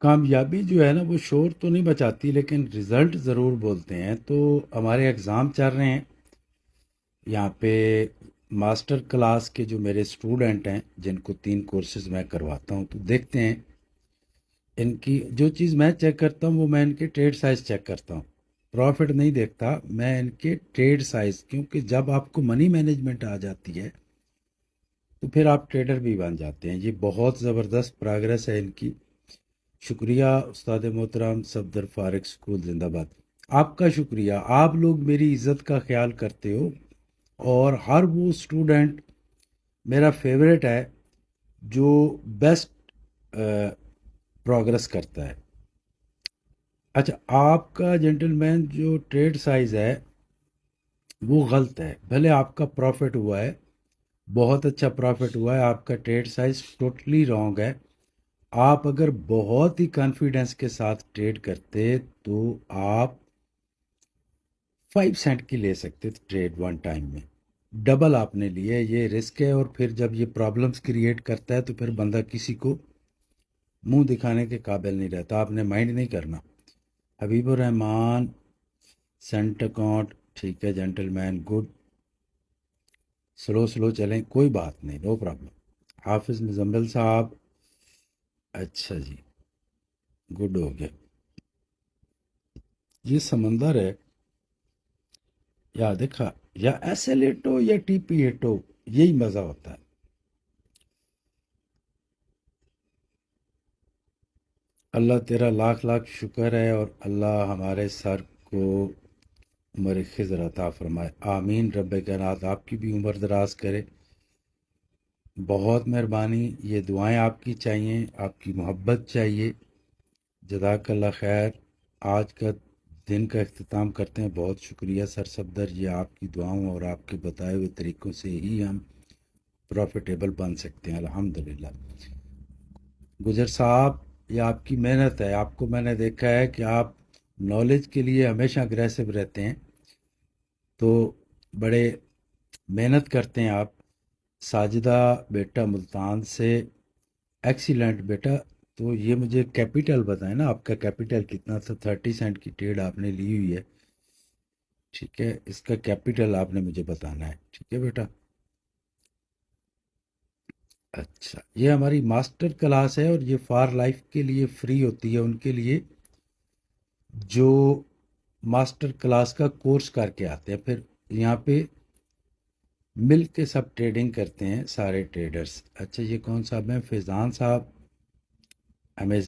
कामयाबी जो है ना वो शोर तो नहीं बचाती लेकिन रिजल्ट ज़रूर बोलते हैं। तो हमारे एग्ज़ाम चल रहे हैं यहाँ पे। मास्टर क्लास के जो मेरे स्टूडेंट हैं जिनको 3 कोर्सेज मैं करवाता हूँ, तो देखते हैं इनकी जो चीज़ मैं चेक करता हूँ वो मैं इनके ट्रेड साइज चेक करता हूँ। प्रॉफिट नहीं देखता मैं, इनके ट्रेड साइज, क्योंकि जब आपको मनी मैनेजमेंट आ जाती है तो फिर आप ट्रेडर भी बन जाते हैं। ये बहुत ज़बरदस्त प्रोग्रेस है इनकी। शुक्रिया उस्ताद मोहतरम सफदर फारिक स्कूल जिंदाबाद। आपका शुक्रिया, आप लोग मेरी इज़्ज़त का ख्याल करते हो। और हर वो स्टूडेंट मेरा फेवरेट है जो बेस्ट प्रोग्रेस करता है। अच्छा, आपका जेंटलमैन जो ट्रेड साइज है वो गलत है। भले आपका प्रॉफिट हुआ है, बहुत अच्छा प्रॉफिट हुआ है, आपका ट्रेड साइज टोटली रॉन्ग है। आप अगर बहुत ही कॉन्फिडेंस के साथ ट्रेड करते तो आप 5 सेंट की ले सकते थे ट्रेड वन टाइम में। डबल आपने लिए, ये रिस्क है। और फिर जब ये प्रॉब्लम्स क्रिएट करता है तो फिर बंदा किसी को मुंह दिखाने के काबिल नहीं रहता। आपने माइंड नहीं करना। हबीबुर रहमान सेंट अकाउंट, ठीक है जेंटलमैन, गुड। स्लो स्लो चलें, कोई बात नहीं, नो प्रॉब्लम। हाफिज़ मुजम्मिल साहब, अच्छा जी, गुड हो गया। ये समंदर है, या देखा, या ऐसे लेटो या टीपी हेटो, यही मज़ा होता है। अल्लाह तेरा लाख लाख शुक्र है, और अल्लाह हमारे सर को उम्र खिज़र अता फरमाए। आमीन। रब कायनात आपकी भी उम्र दराज करे। बहुत मेहरबानी। ये दुआएं आपकी चाहिए, आपकी मोहब्बत चाहिए। जज़ाकल्लाह खैर। आज का दिन का इख्तिताम करते हैं। बहुत शुक्रिया सर सफदर, ये आपकी दुआओं और आपके बताए हुए तरीक़ों से ही हम प्रॉफिटेबल बन सकते हैं, अल्हम्दुलिल्लाह। गुजर साहब, ये आपकी मेहनत है। आपको मैंने देखा है कि आप नॉलेज के लिए हमेशा अग्रेसिव रहते हैं, तो बड़े मेहनत करते हैं आप। साजिदा बेटा मुल्तान से, एक्सीलेंट बेटा। तो ये मुझे कैपिटल बताएं ना, आपका कैपिटल कितना था? 30 सेंट की ट्रेड आपने ली हुई है, ठीक है। इसका कैपिटल आपने मुझे बताना है, ठीक है बेटा। अच्छा, ये हमारी मास्टर क्लास है और ये फार लाइफ के लिए फ्री होती है उनके लिए जो मास्टर क्लास का कोर्स करके आते हैं। फिर यहाँ पे मिल के सब ट्रेडिंग करते हैं सारे ट्रेडर्स। अच्छा, ये कौन साहब हैं? फैज़ान साहब, अमेज़